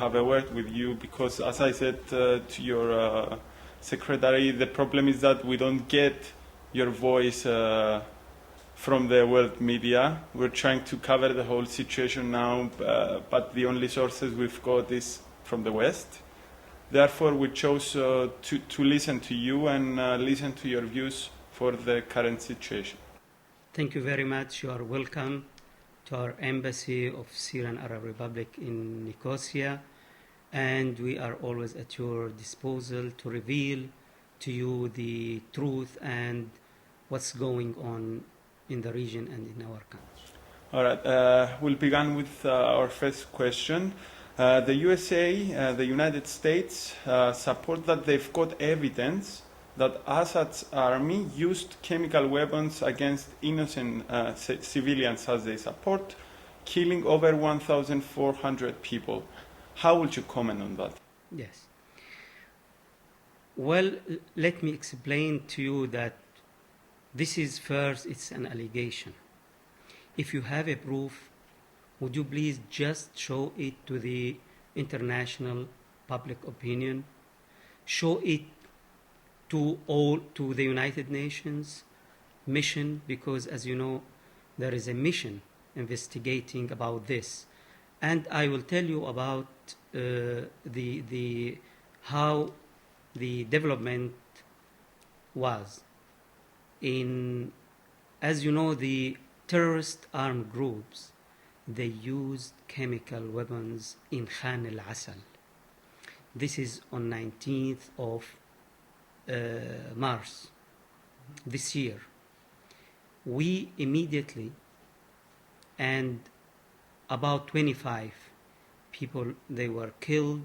have a word with you because, as I said to your secretary, the problem is that we don't get your voice from the world media. We're trying to cover the whole situation now, but the only sources we've got is from the West. Therefore, we chose to listen to you and listen to your views for the current situation. Thank you very much. You are welcome to our embassy of Syrian Arab Republic in Nicosia, and we are always at your disposal to reveal to you the truth and what's going on in the region and in our country. All right, we'll begin with our first question. The USA, the United States, support that they've got evidence that Assad's army used chemical weapons against innocent civilians as they support, killing over 1,400 people. How would you comment on that? Yes. Well, let me explain to you that this is first, it's an allegation. If you have a proof, would you please just show it to the international public opinion? Show it to the United Nations mission, because as you know, there is a mission investigating about this. And I will tell you about how the development was. As you know, the terrorist armed groups, they used chemical weapons in Khan al-Asal. This is on 19th of March this year. We immediately, and about 25 people, they were killed,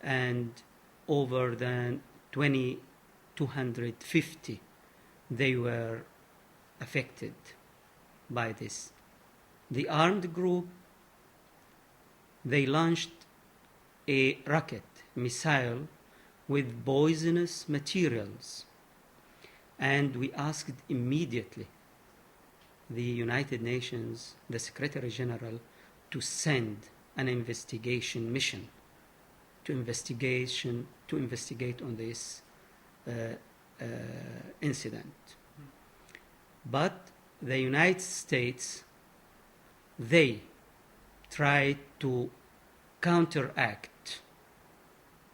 and over than 250 they were affected by this. The armed group, they launched a rocket missile with poisonous materials, and we asked immediately the United Nations, the Secretary General, to send an investigation mission to investigate on this incident. But the United States, they tried to counteract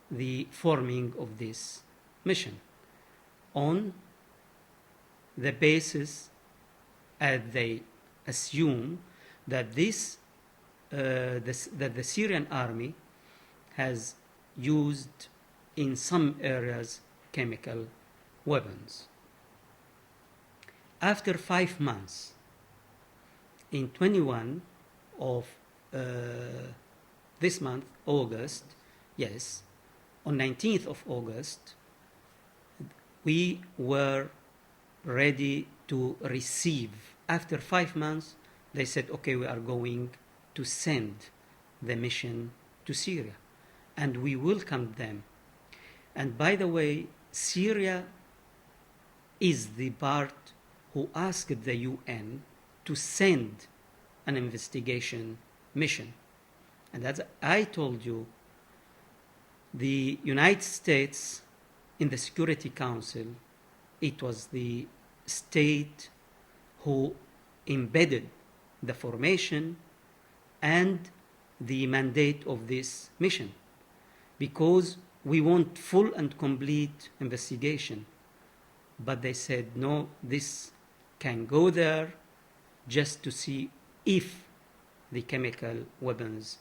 the forming of this mission on the basis, as they assume, that that the Syrian army has used in some areas chemical weapons. After 5 months, in 21 of this month, August, yes, on 19th of August, we were ready to receive. After 5 months, they said, okay, we are going to send the mission to Syria, and we welcomed them. And by the way, Syria is the part who asked the UN to send an investigation mission. And as I told you, the United States in the Security Council, it was the state who embedded the formation and the mandate of this mission, because we want full and complete investigation. But they said, no, this can go there just to see if the chemical weapons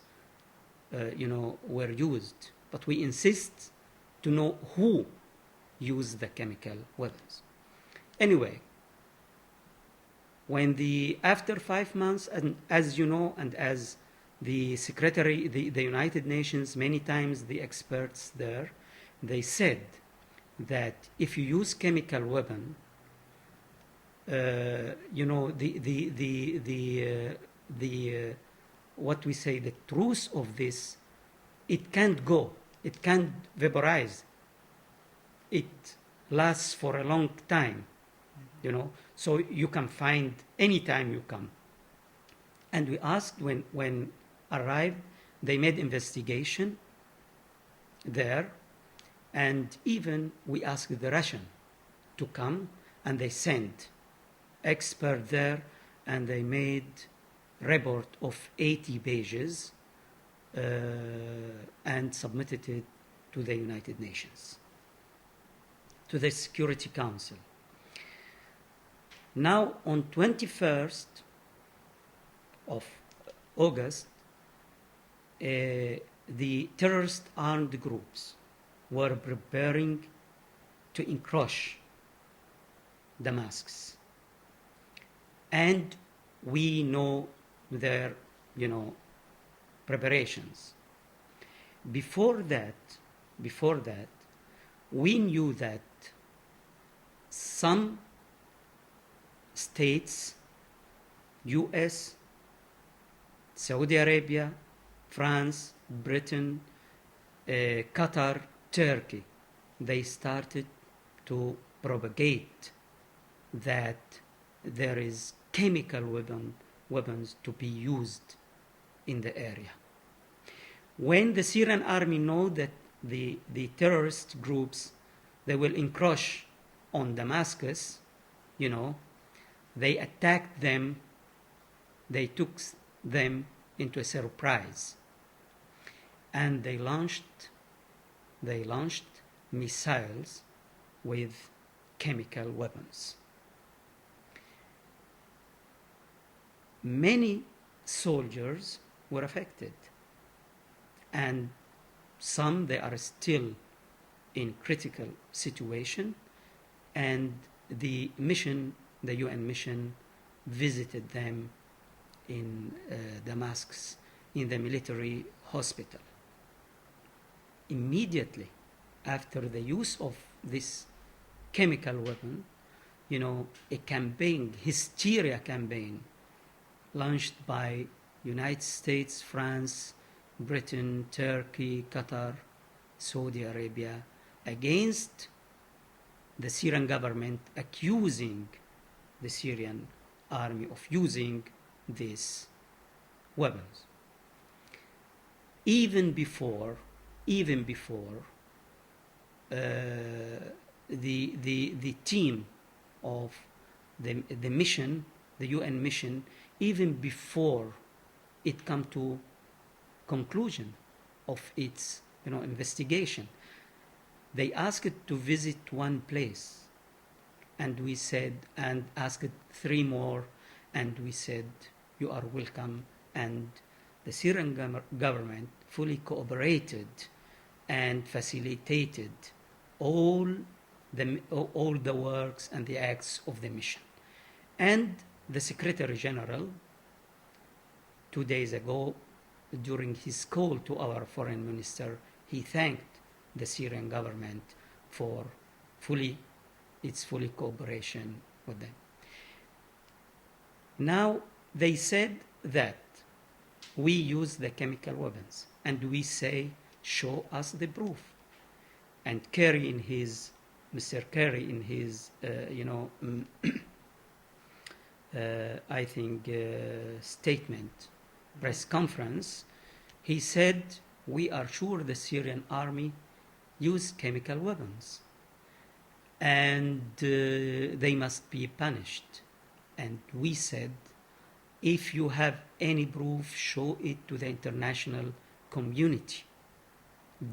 were used. But we insist to know who used the chemical weapons. Anyway, after 5 months, and as you know, and as the Secretary, the United Nations, many times the experts there, they said that if you use chemical weapon, what we say, the truth of this, it can't go, it can't vaporize, it lasts for a long time, so you can find anytime you come. And we asked when arrived, they made investigation, there, and even we asked the Russian to come, and they sent experts there, and they made report of 80 pages and submitted it to the United Nations, to the Security Council. Now, on 21st of August, the terrorist armed groups were preparing to encroach Damascus. And we know their, preparations. Before that, we knew that some states, US, Saudi Arabia, France, Britain, Qatar, Turkey, they started to propagate that there is chemical weapons to be used in the area. When the Syrian army know that the terrorist groups, they will encroach on Damascus, they attacked them, they took them into a surprise, and they launched missiles with chemical weapons. Many soldiers were affected, and some, they are still in critical situation, and the UN mission visited them in Damascus, in the military hospital. Immediately after the use of this chemical weapon, a campaign, hysteria campaign, launched by United States, France, Britain, Turkey, Qatar, Saudi Arabia, against the Syrian government, accusing the Syrian army of using these weapons. Even before the team of the mission, the UN mission, even before it come to conclusion of its investigation, they asked to visit one place, and we said, and asked 3 more, and we said, you are welcome. And the Syrian government fully cooperated and facilitated all the works and the acts of the mission. And the Secretary General, 2 days ago, during his call to our foreign minister, he thanked the Syrian government for its fully cooperation with them. Now, they said that we use the chemical weapons, and we say, show us the proof. And Mr. Kerry in his, statement, press conference, he said, we are sure the Syrian army used chemical weapons, and they must be punished. And we said, if you have any proof, show it to the international community.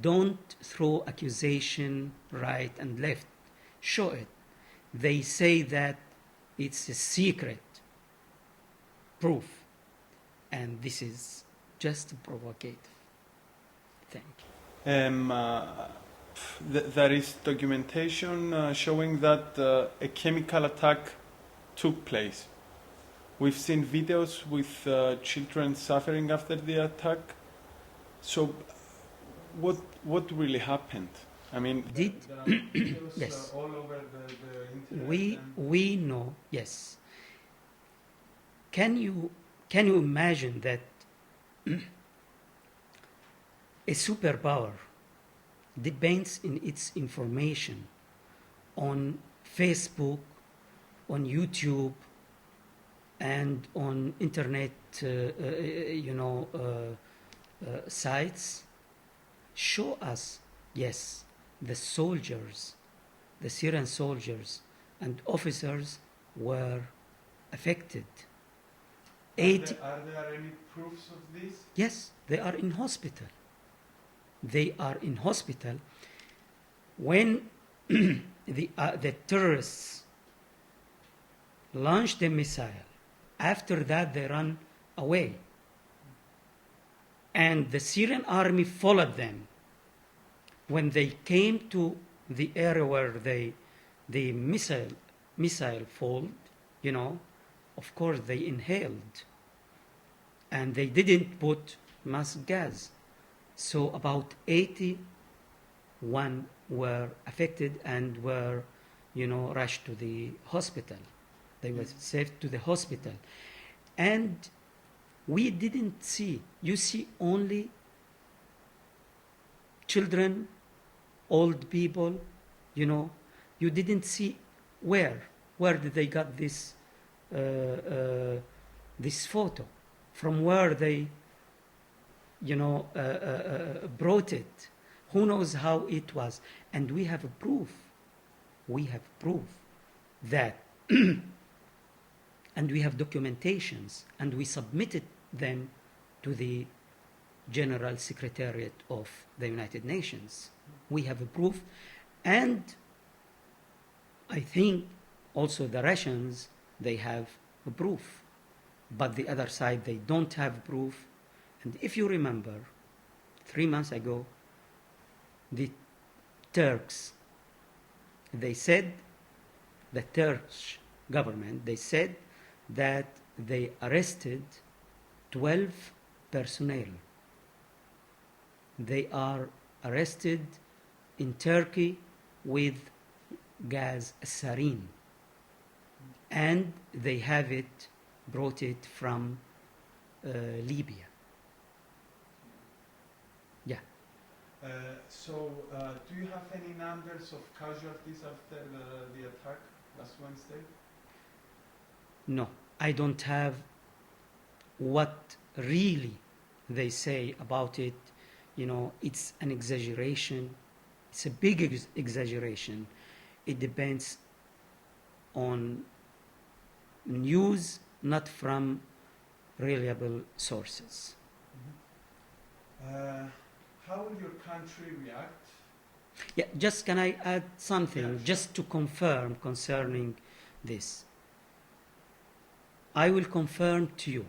Don't throw accusation right and left. Show it. They say that it's a secret proof, and this is just provocative. Thank you. There is documentation showing that a chemical attack took place. We've seen videos with children suffering after the attack. So, what really happened? I mean, there are videos yes. all over the internet. We know, yes. Can you imagine that a superpower depends in its information on Facebook, on YouTube, and on internet, sites? Show us Yes, the soldiers, the Syrian soldiers and officers were affected. Are there any proofs of this? Yes, they are in hospital. They are in hospital. When the terrorists launched a missile, after that they ran away. And the Syrian army followed them. When they came to the area where the missile fall, of course they inhaled. And they didn't put mass gas. So about 81 were affected and were, rushed to the hospital. They were sent to the hospital. And we didn't see, you see only children, old people, you didn't see where did they got this photo, from where they, brought it. Who knows how it was? And we have proof that, and we have documentations, and we submitted them to the General Secretariat of the United Nations. We have a proof, and I think also the Russians, they have a proof, but the other side, they don't have proof. And if you remember, 3 months ago, the Turks, they said, the Turkish government, they said that they arrested 12 personnel. They are arrested in Turkey with gas sarin, and they have it, brought it from Libya. Yeah. Do you have any numbers of casualties after the attack last Wednesday? No, I don't have what really they say about it. It's an exaggeration. It's a big exaggeration. It depends on news, not from reliable sources. Mm-hmm. How will your country react? Yeah, just can I add something, Yeah, sure. just to confirm concerning this? I will confirm to you,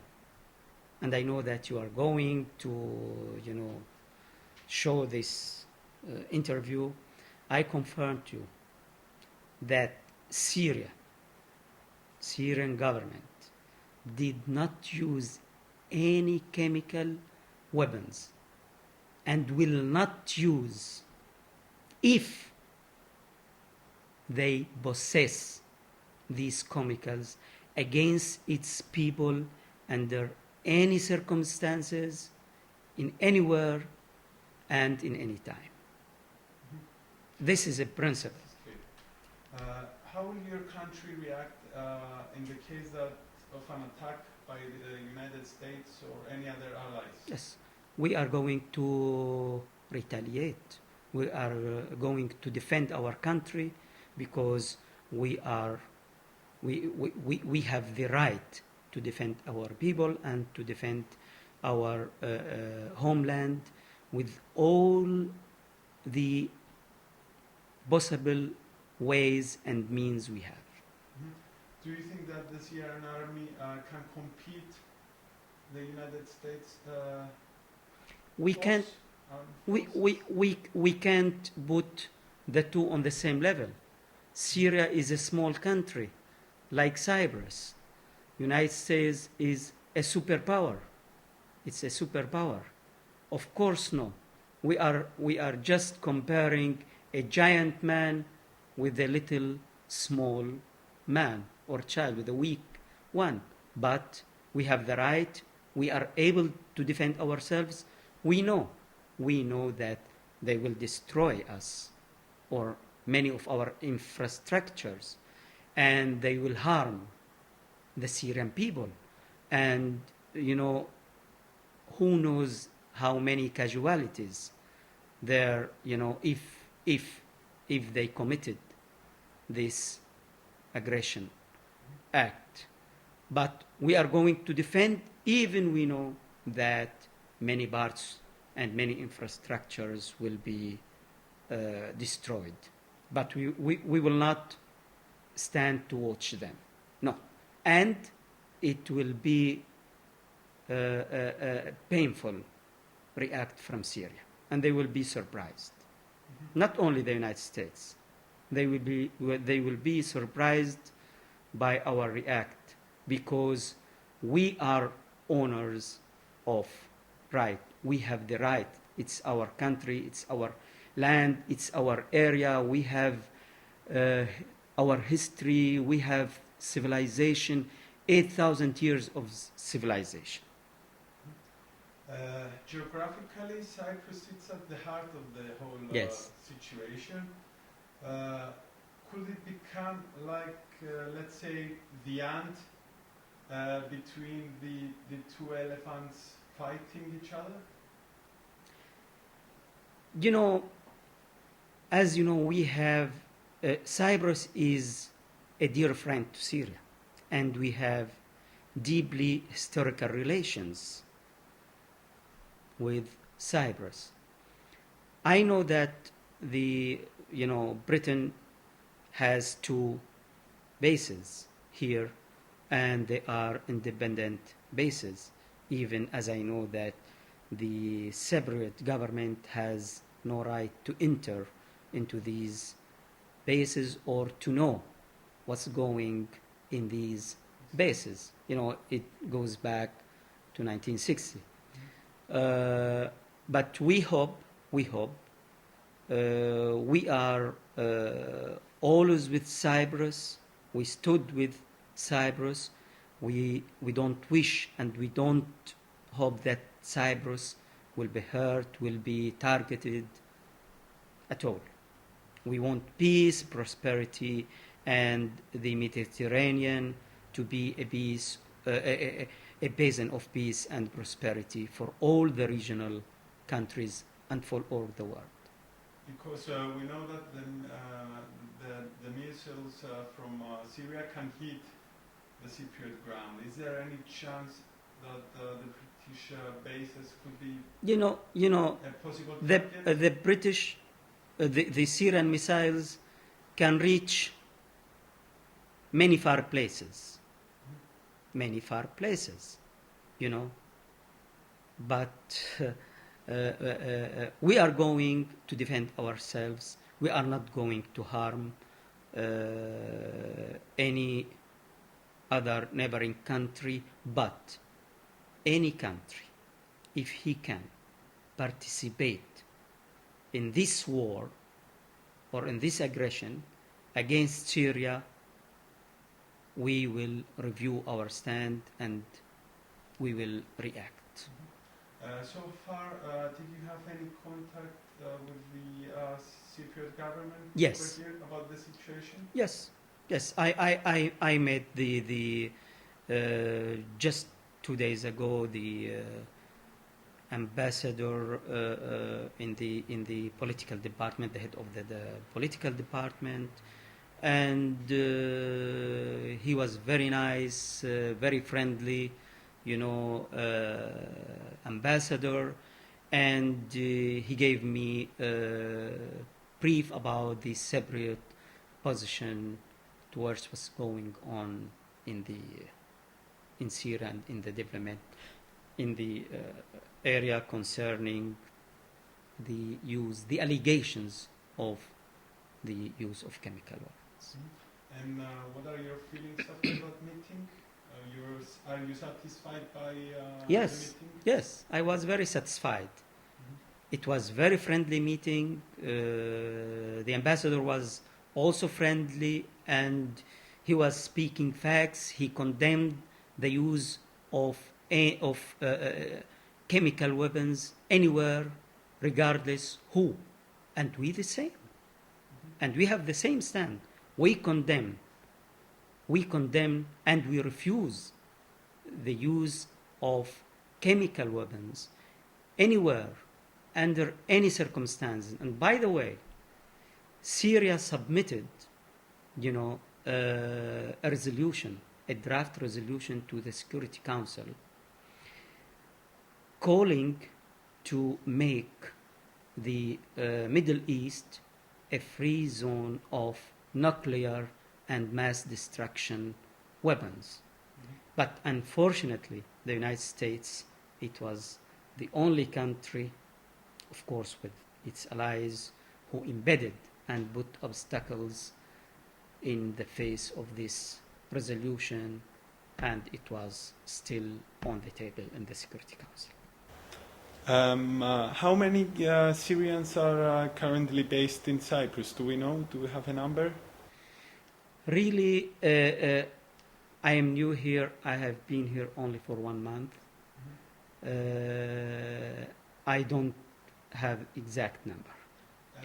and I know that you are going to, show this interview. I confirm to you that Syrian government did not use any chemical weapons and will not use if they possess these chemicals against its people under any circumstances, in anywhere and in any time. Mm-hmm. This is a principle. How will your country react in the case of an attack by the United States or any other allies? Yes, we are going to retaliate. We are going to defend our country because we have the right to defend our people and to defend our homeland with all the possible ways and means we have. Mm-hmm. Do you think that the Syrian army can compete the United States? We can't put the two on the same level. Syria is a small country, like Cyprus. United States is a superpower. It's a superpower. Of course, no. We are just comparing a giant man with a little small man or child, with a weak one. But we have the right. We are able to defend ourselves. We know that they will destroy us or many of our infrastructures, and they will harm the Syrian people. And, who knows how many casualties their, if they committed this aggression act. But we are going to defend, even we know that many parts and many infrastructures will be destroyed. But we will not stand to watch them. No. And it will be painful react from Syria. And they will be surprised. Not only the United States. They will be surprised by our react, because we are owners of right. We have the right. It's our country, it's our land, it's our area. We have our history, we have civilization, 8,000 years of civilization. Geographically, Cyprus sits at the heart of the whole Yes. situation. Could it become like, let's say, the ant between the two elephants fighting each other? As you know, we have, Cyprus is a dear friend to Syria, and we have deeply historical relations with Cyprus. I know that Britain has 2 bases here, and they are independent bases, even as I know that the Cypriot government has no right to enter into these bases or to know what's going in these bases. It goes back to 1960. But we hope, we are always with Cyprus. We stood with Cyprus. We don't wish and we don't hope that Cyprus will be hurt, will be targeted at all. We want peace, prosperity, and the Mediterranean to be a basin of peace and prosperity for all the regional countries and for all the world. Because we know that the missiles from Syria can hit the Cypriot ground. Is there any chance that the British bases could be a possible target? The British, the Syrian missiles can reach many far places, but we are going to defend ourselves. We are not going to harm any other neighboring country, but any country, if he can participate in this war or in this aggression against Syria, we will review our stand and we will react. So far, did you have any contact with the Cypriot government Yes. over here about the situation? Yes. I met the just 2 days ago the ambassador in the political department, the head of the political department, and he was very nice, very friendly, ambassador, and he gave me a brief about the Cypriot position towards what's going on in Syria and in the development in the area concerning the allegations of the use of chemical weapons. And what are your feelings after that meeting? Are you satisfied by the meeting? Yes, I was very satisfied. It was very friendly meeting. The ambassador was also friendly, and he was speaking facts. He condemned the use of chemical weapons anywhere, regardless who. And we the same. And we have the same stand. We condemn, and we refuse the use of chemical weapons anywhere, under any circumstances. And by the way, Syria submitted, a resolution, a draft resolution to the Security Council, calling to make the Middle East a free zone of nuclear and mass destruction weapons. But unfortunately, the United States, it was the only country, of course with its allies, who embedded and put obstacles in the face of this resolution, and it was still on the table in the Security Council. How many Syrians are currently based in Cyprus? Do we know? Do we have a number? Really, I am new here. I have been here only for 1 month. I don't have exact number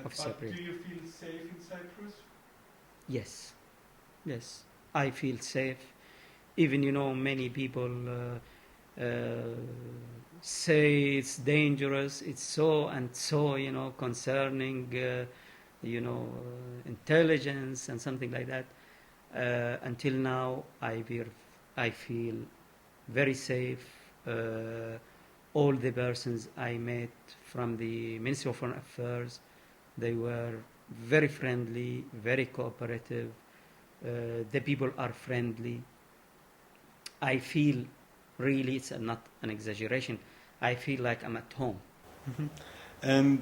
of Cypriots. Do you feel safe in Cyprus? Yes, yes, I feel safe. Even, many people say it's dangerous, it's so and so, concerning, intelligence and something like that. Until now, I feel very safe. All the persons I met from the Ministry of Foreign Affairs, they were very friendly, very cooperative. The people are friendly. I feel, really, it's not an exaggeration, I feel like I'm at home. Mm-hmm. And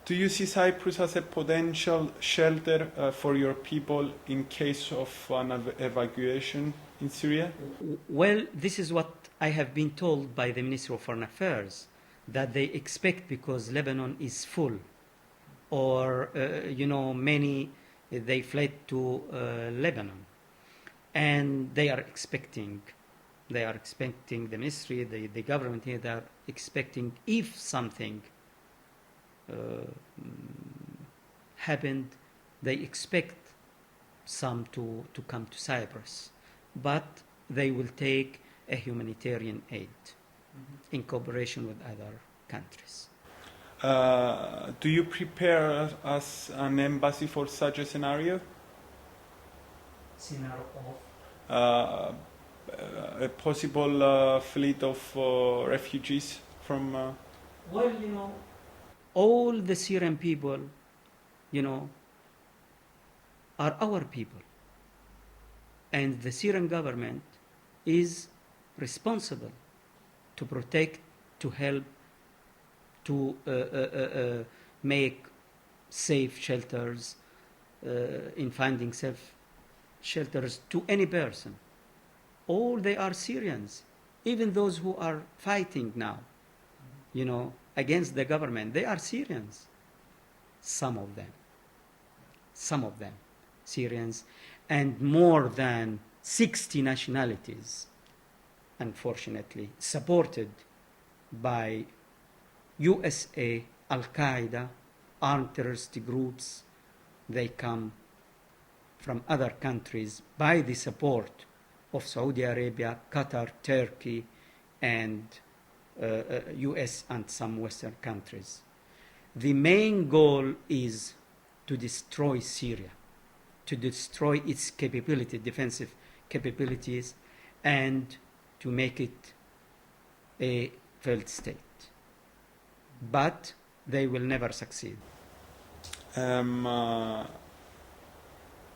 do you see Cyprus as a potential shelter for your people in case of an evacuation in Syria? Well, this is what I have been told by the Ministry of Foreign Affairs, that they expect, because Lebanon is full, or, many, they fled to Lebanon. And they are expecting, the ministry, the government here, they are expecting, if something happened, they expect some to come to Cyprus. But they will take a humanitarian aid in cooperation with other countries. Do you prepare as an embassy for such a scenario? Scenario of? A possible fleet of refugees from... Well, all the Syrian people, are our people. And the Syrian government is responsible to protect, to help, to make safe shelters, in finding safe shelters to any person. All they are Syrians, even those who are fighting now, against the government, they are Syrians. Some of them, Syrians, and more than 60 nationalities, unfortunately, supported by USA, Al-Qaeda, armed terrorist groups. They come from other countries by the support of Saudi Arabia, Qatar, Turkey, and US and some Western countries. The main goal is to destroy Syria, to destroy its capability, defensive capabilities, and to make it a failed state. But they will never succeed.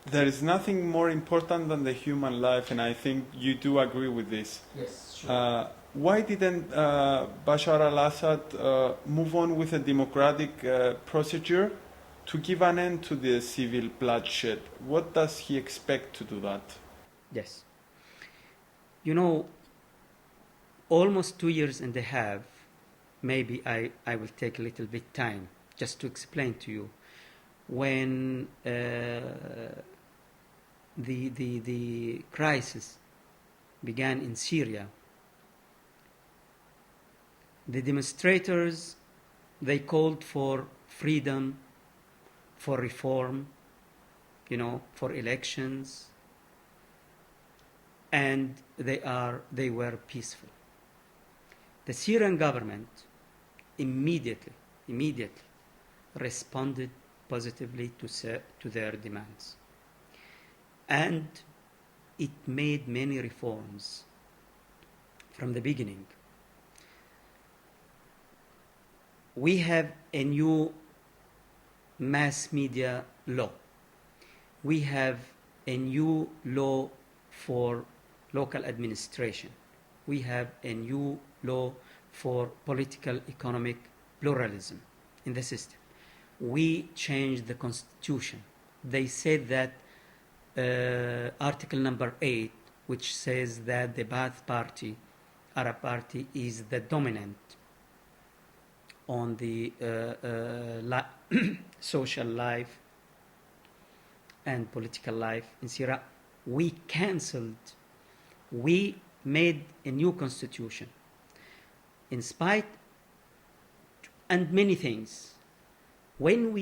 There is nothing more important than the human life, and I think you do agree with this. Yes, sure. Why didn't Bashar al-Assad move on with a democratic procedure to give an end to the civil bloodshed? What does he expect to do that? Yes. Almost 2 years and a half, maybe I will take a little bit time just to explain to you. When the crisis began in Syria, the demonstrators, they called for freedom, for reform, for elections, and they were peaceful. The Syrian government immediately, immediately responded positively to their demands. And it made many reforms from the beginning. We have a new mass media law. We have a new law for local administration. We have a new law for political economic pluralism in the system. We changed the constitution. They said that article number 8, which says that the Ba'ath Party, Arab Party, is the dominant on the social life and political life in Syria. We cancelled, we made a new constitution in spite and many things. When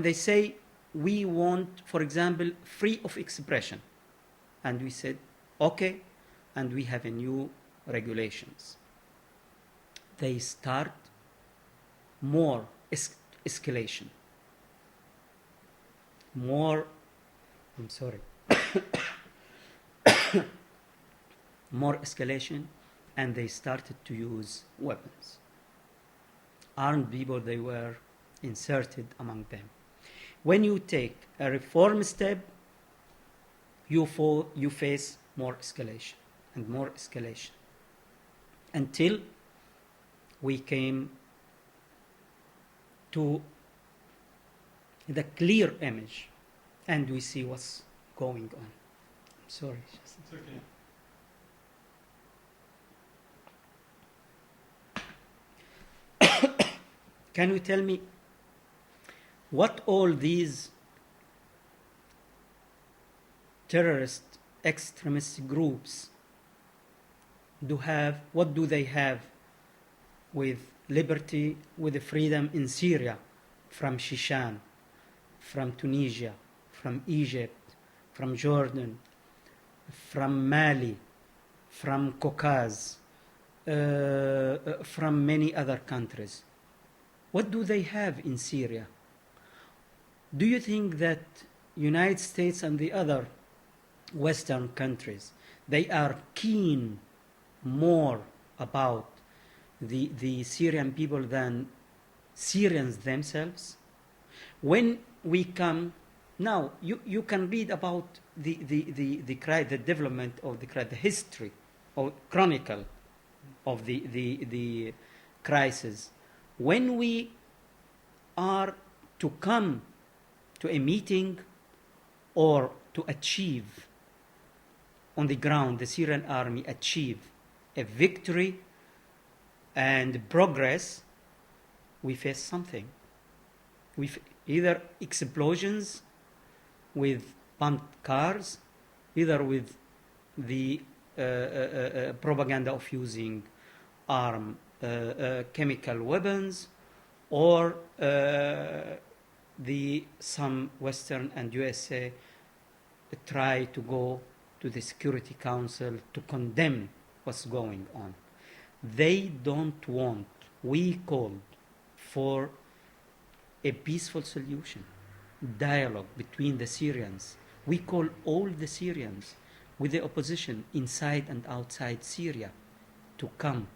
they say we want, for example, free of expression, and we said, okay, and we have a new regulations. They start more escalation. More escalation, and they started to use weapons. Armed people, they were inserted among them. When you take a reform step, you face more escalation and more escalation, until we came to the clear image, and we see what's going on. I'm sorry. It's okay. Can you tell me what all these terrorist extremist groups what do they have with liberty, with freedom in Syria, from Shishan, from Tunisia, from Egypt, from Jordan, from Mali, from Caucasus, from many other countries? What do they have in Syria? Do you think that United States and the other Western countries, they are keen more about the Syrian people than Syrians themselves? When we come now, you can read about the development of the history or chronicle of the crisis. When we are to come to a meeting or to achieve on the ground, the Syrian army achieve a victory and progress, we face something. Either explosions with pumped cars, either with the propaganda of using chemical weapons, or some Western and USA try to go to the Security Council to condemn what's going on. They don't want, we called for a peaceful solution, dialogue between the Syrians. We call all the Syrians with the opposition inside and outside Syria to come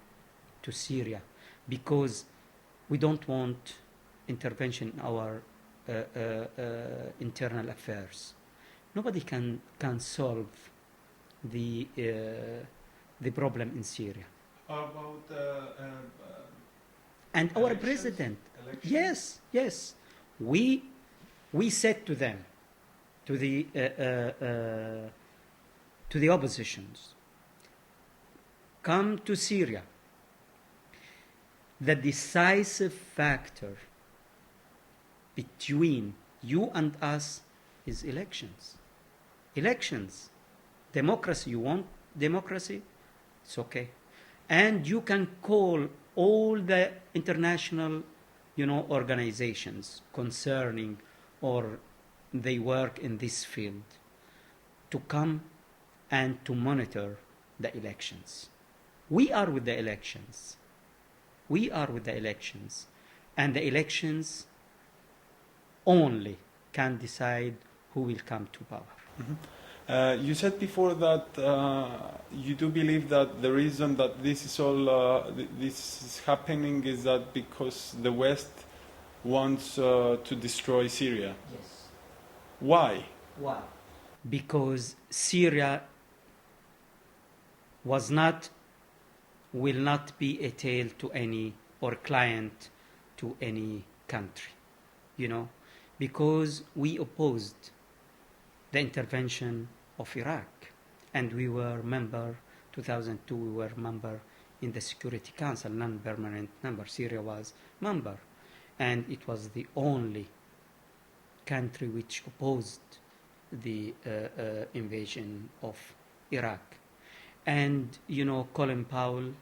to Syria, because we don't want intervention in our internal affairs. Nobody can solve the problem in Syria. How about and our elections? president, Elections? yes, we said to them, to the oppositions, come to Syria. The decisive factor between you and us is elections. Elections. Democracy, you want democracy? It's okay. And you can call all the international, organizations concerning or they work in this field to come and to monitor the elections. We are with the elections. and the elections only can decide who will come to power. You said before that you do believe that the reason that this is all this is happening is that because the West wants to destroy Syria. Yes. Why? Why? Because Syria will not be a tail to any or client to any country, because we opposed the intervention of Iraq, and we were member, 2002 we were member in the Security Council, non-permanent member. Syria was member, and it was the only country which opposed the invasion of Iraq. And Colin Powell,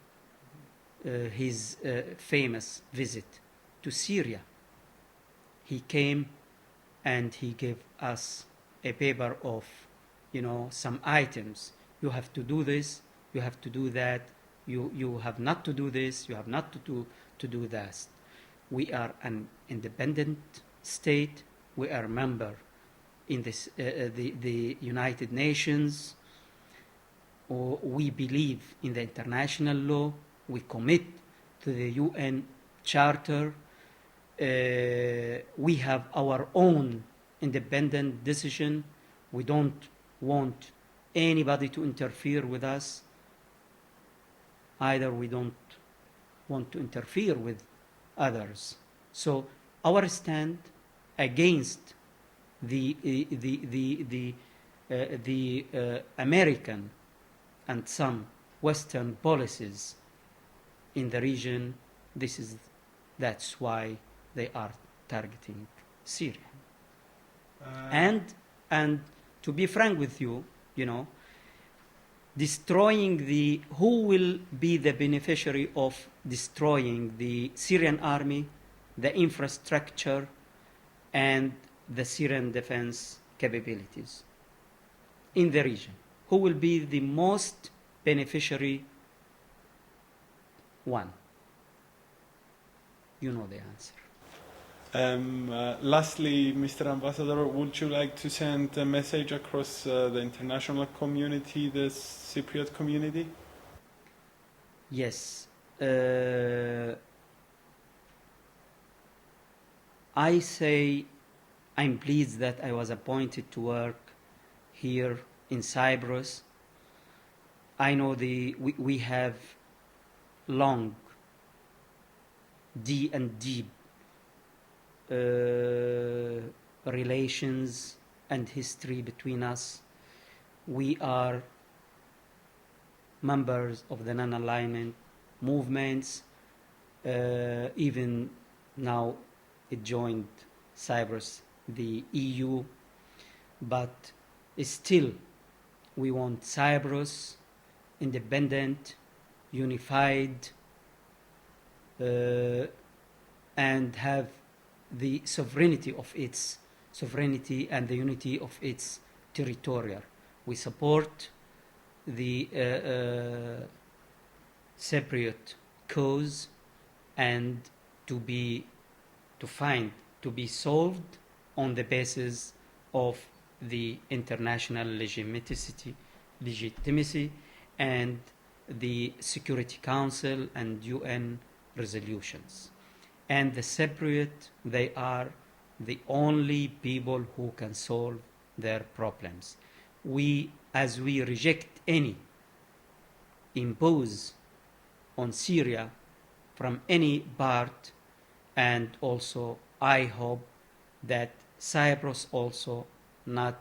his famous visit to Syria, he came and he gave us a paper of some items. You have to do this, you have to do that, you have not to do this, you have not to do that. We are an independent state. We are a member in the United Nations. We believe in the international law. We commit to the UN Charter. We have our own independent decision. We don't want anybody to interfere with us. Either we don't want to interfere with others. So our stand against the American and some Western policies in the region, that's why they are targeting Syria. And to be frank with you, who will be the beneficiary of destroying the Syrian army, the infrastructure, and the Syrian defense capabilities in the region? Who will be the most beneficiary one? You know the answer. Lastly, Mr. Ambassador, would you like to send a message across the international community, the Cypriot community? Yes. I say I'm pleased that I was appointed to work here in Cyprus. I know we have long, deep relations and history between us. We are members of the non-alignment movements. Even now it joined Cyprus, the EU, but still we want Cyprus independent, unified, and have the sovereignty and the unity of its territorial. We support the Cypriot cause and to be solved on the basis of the international legitimacy and the Security Council and UN resolutions. And the Cypriot, they are the only people who can solve their problems. As we reject any impose on Syria from any part, and also I hope that Cyprus also not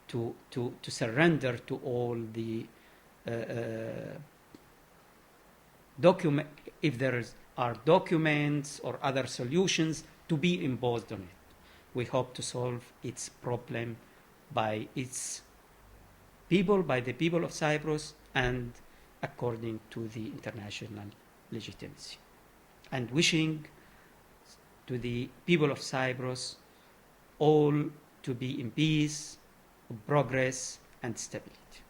to surrender to all the document, if there are documents or other solutions to be imposed on it. We hope to solve its problem by its people, by the people of Cyprus, and according to the international legitimacy. And wishing to the people of Cyprus all to be in peace, progress, and stability.